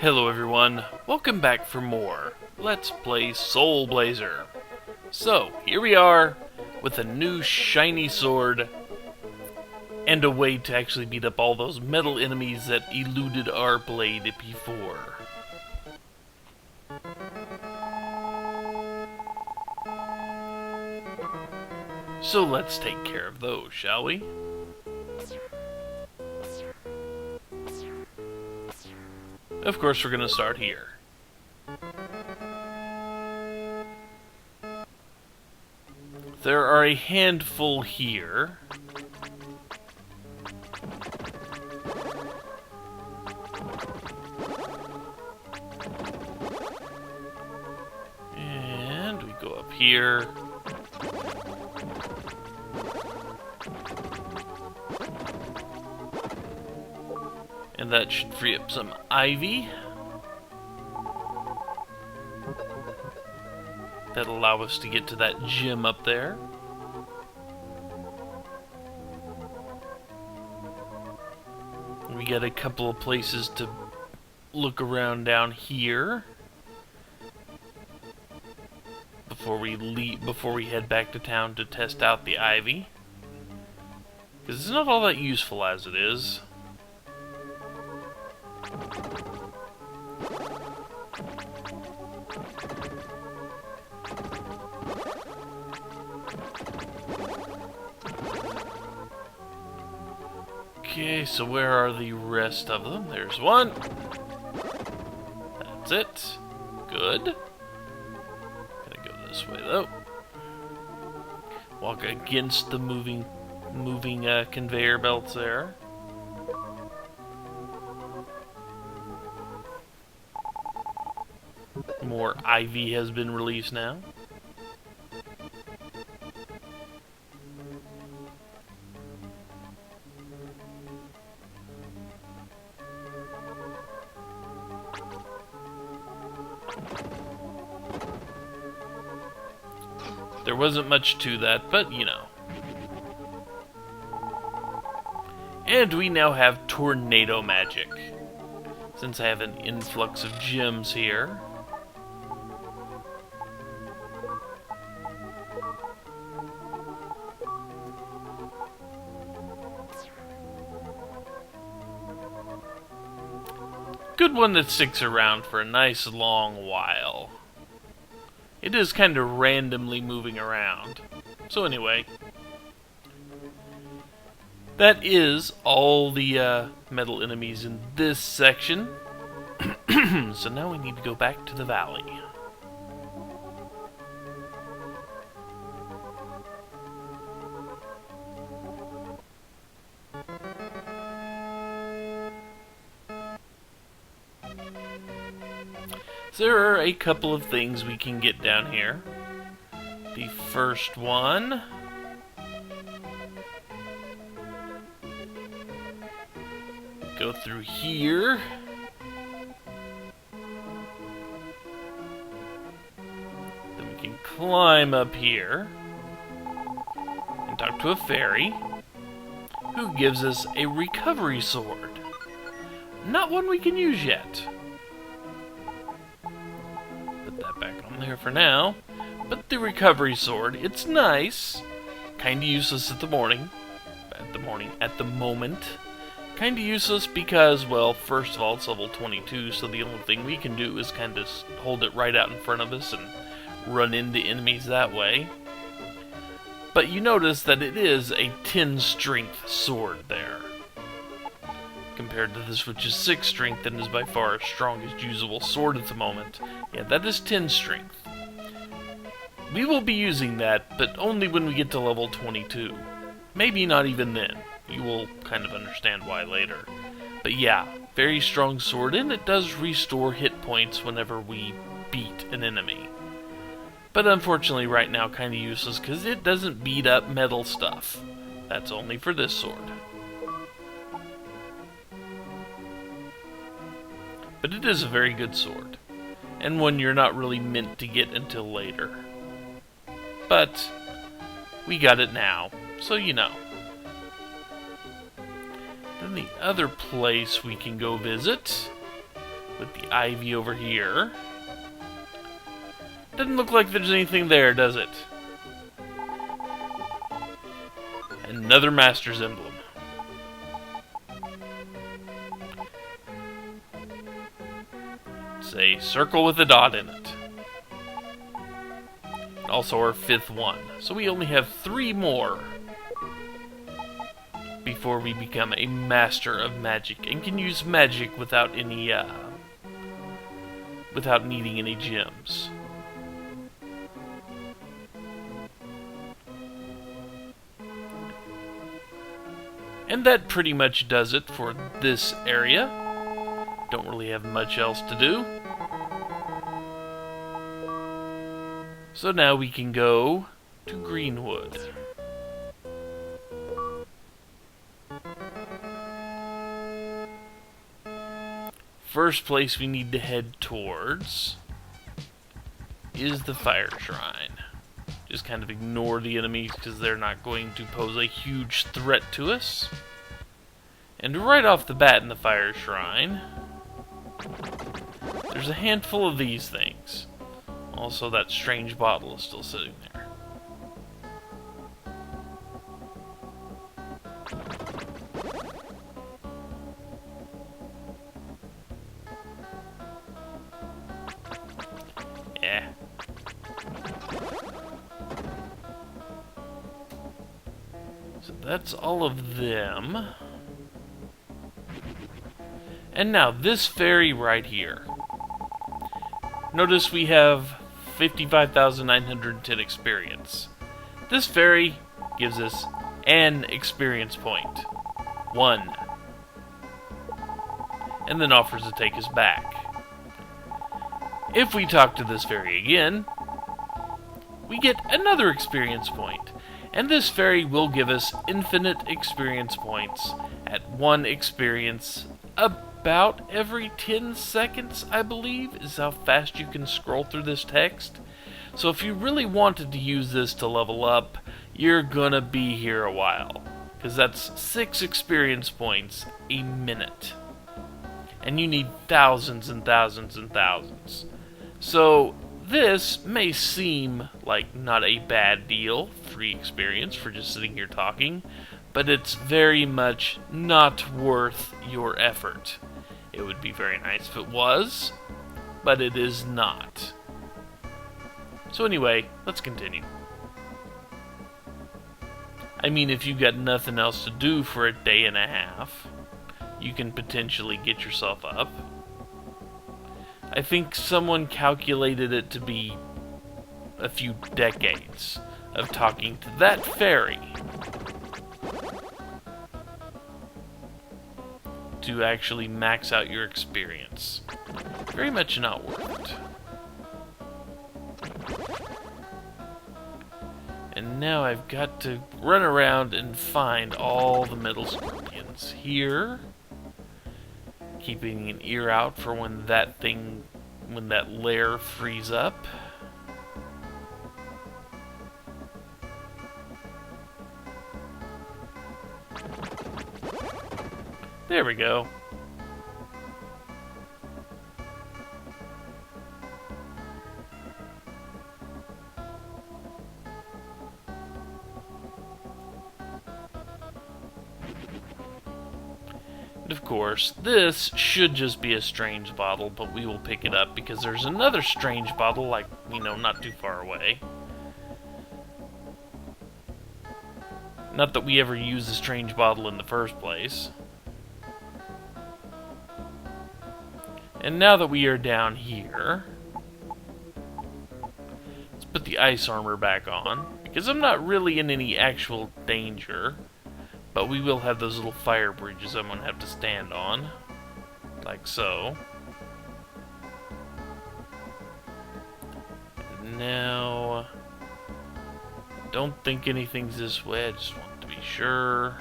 Hello everyone, welcome back for more Let's Play Soul Blazer. So, here we are, with a new shiny sword, and a way to actually beat up all those metal enemies that eluded our blade before. So let's take care of those, shall we? Of course, we're going to start here. There are a handful here. And we go up here. And that should free up some ivy. That'll allow us to get to that gym up there. We got a couple of places to look around down here before we head back to town to test out the ivy. Because it's not all that useful as it is. Okay, so where are the rest of them? There's one. That's it. Good. Gonna go this way though. Walk against the moving conveyor belts there. More ivy has been released now. There wasn't much to that, but you know. And we now have tornado magic. Since I have an influx of gems here. Good one that sticks around for a nice long while. It is kind of randomly moving around. So anyway, that is all the metal enemies in this section. So now we need to go back to the valley. There are a couple of things we can get down here. The first one go through here. Then we can climb up here and talk to a fairy who gives us a recovery sword. Not one we can use yet. Back on there for now. But the recovery sword, it's nice. Kinda useless at the moment. Kinda useless because, well, first of all, it's level 22, so the only thing we can do is kinda hold it right out in front of us and run into enemies that way. But you notice that it is a 10 strength sword there. Compared to this, which is 6 strength and is by far our strongest usable sword at the moment. Yeah, that is 10 strength. We will be using that, but only when we get to level 22. Maybe not even then. You will kind of understand why later. But yeah, very strong sword, and it does restore hit points whenever we beat an enemy. But unfortunately right now kind of useless because it doesn't beat up metal stuff. That's only for this sword. But it is a very good sword, and one you're not really meant to get until later. But we got it now, so you know. Then the other place we can go visit with the ivy over here. Doesn't look like there's anything there, does it? Another Master's Emblem. It's a circle with a dot in it. Also our 5th one. So we only have 3 more before we become a master of magic and can use magic without any without needing any gems. And that pretty much does it for this area. Don't really have much else to do. So now we can go to Greenwood. First place we need to head towards is the Fire Shrine. Just kind of ignore the enemies because they're not going to pose a huge threat to us. And right off the bat in the Fire Shrine, there's a handful of these things. Also, that strange bottle is still sitting there. Yeah. So that's all of them. And now, this fairy right here. Notice we have 55,910 experience. This fairy gives us an experience point. 1. And then offers to take us back. If we talk to this fairy again, we get another experience point. And this fairy will give us infinite experience points at 1 experience about every 10 seconds, I believe, is how fast you can scroll through this text. So if you really wanted to use this to level up, you're gonna be here a while. Because that's 6 experience points a minute. And you need thousands and thousands and thousands. So this may seem like not a bad deal, free experience for just sitting here talking, but it's very much not worth your effort. It would be very nice if it was, but it is not. So anyway, let's continue. I mean, if you've got nothing else to do for a day and a half, you can potentially get yourself up. I think someone calculated it to be a few decades of talking to that fairy to actually max out your experience. Very much not worth it. And now I've got to run around and find all the metal scorpions here. Keeping an ear out for when that lair frees up. There we go. And of course, this should just be a strange bottle, but we will pick it up because there's another strange bottle, like, not too far away. Not that we ever use a strange bottle in the first place. And now that we are down here, let's put the ice armor back on, because I'm not really in any actual danger, but we will have those little fire bridges I'm going to have to stand on, like so. Now, don't think anything's this way, I just want to be sure.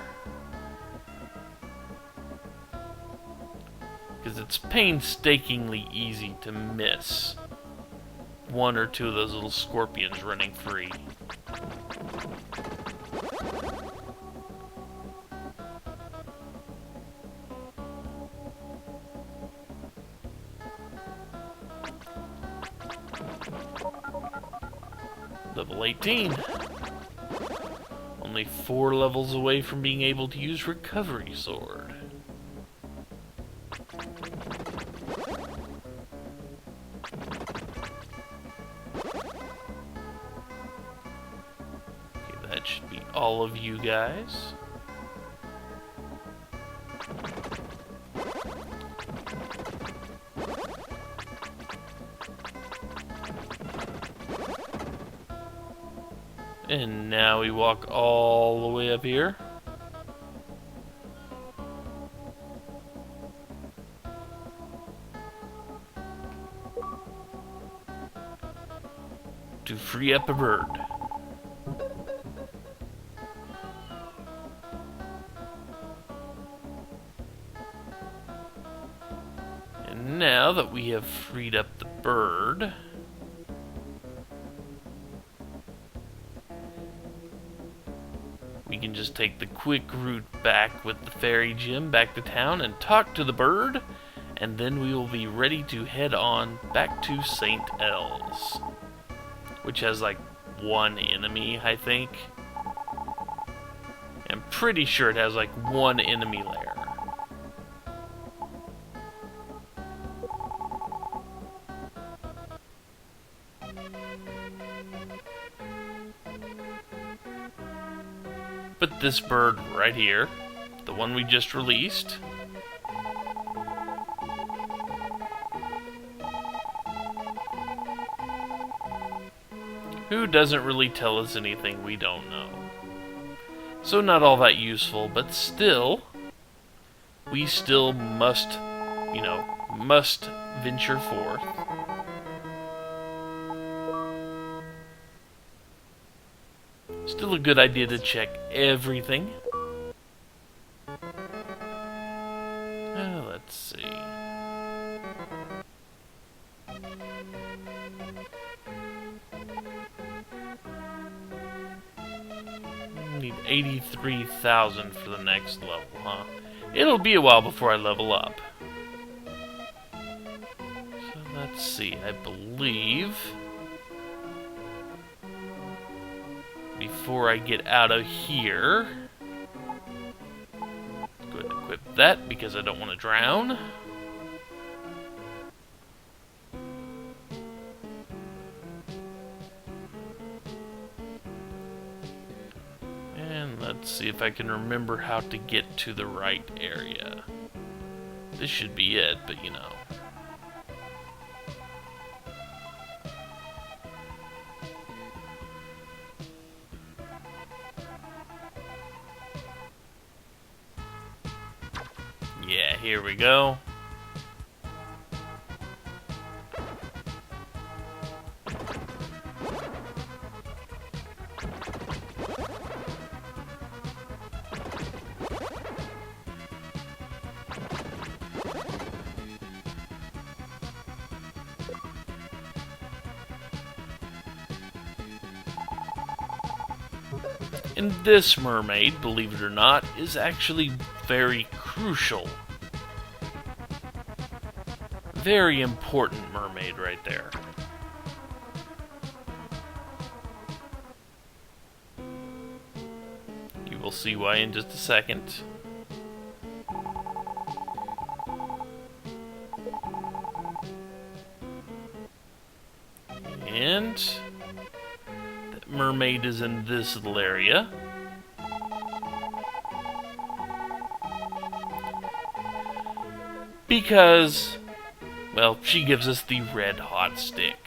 Because it's painstakingly easy to miss 1 or 2 of those little scorpions running free. Level 18. Only 4 levels away from being able to use Recovery Sword. Okay, that should be all of you guys. And now we walk all the way up here. To free up a bird. And now that we have freed up the bird, we can just take the quick route back with the fairy gym back to town and talk to the bird, and then we will be ready to head on back to St. L's, which has like 1 enemy, I think. I'm pretty sure it has like 1 enemy lair. But this bird right here, the one we just released, who doesn't really tell us anything we don't know. So not all that useful, but still, we still must, must venture forth. Still a good idea to check everything. Let's see. Need 83,000 for the next level, huh? It'll be a while before I level up. So let's see, I believe before I get out of here, go ahead and equip that because I don't want to drown. And let's see if I can remember how to get to the right area. This should be it, but you know. Yeah, here we go. And this mermaid, believe it or not, is actually very crucial. Very important mermaid right there. You will see why in just a second. And that mermaid is in this little area. Because, well, she gives us the red hot stick.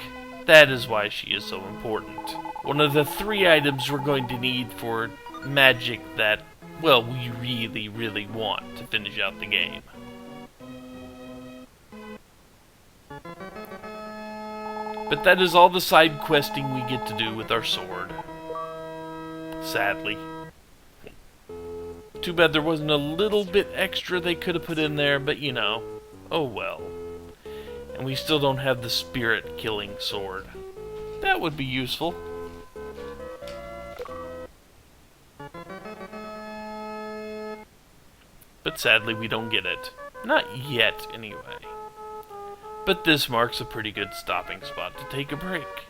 That is why she is so important. One of the 3 items we're going to need for magic that, well, we really, really want to finish out the game. But that is all the side questing we get to do with our sword. Sadly. Too bad there wasn't a little bit extra they could have put in there, but you know, oh well. And we still don't have the spirit-killing sword. That would be useful. But sadly, we don't get it. Not yet, anyway. But this marks a pretty good stopping spot to take a break.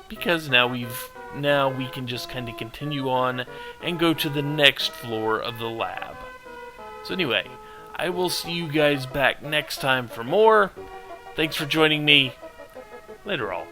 Because now we've now we can just kind of continue on and go to the next floor of the lab. So anyway, I will see you guys back next time for more. Thanks for joining me. Later all.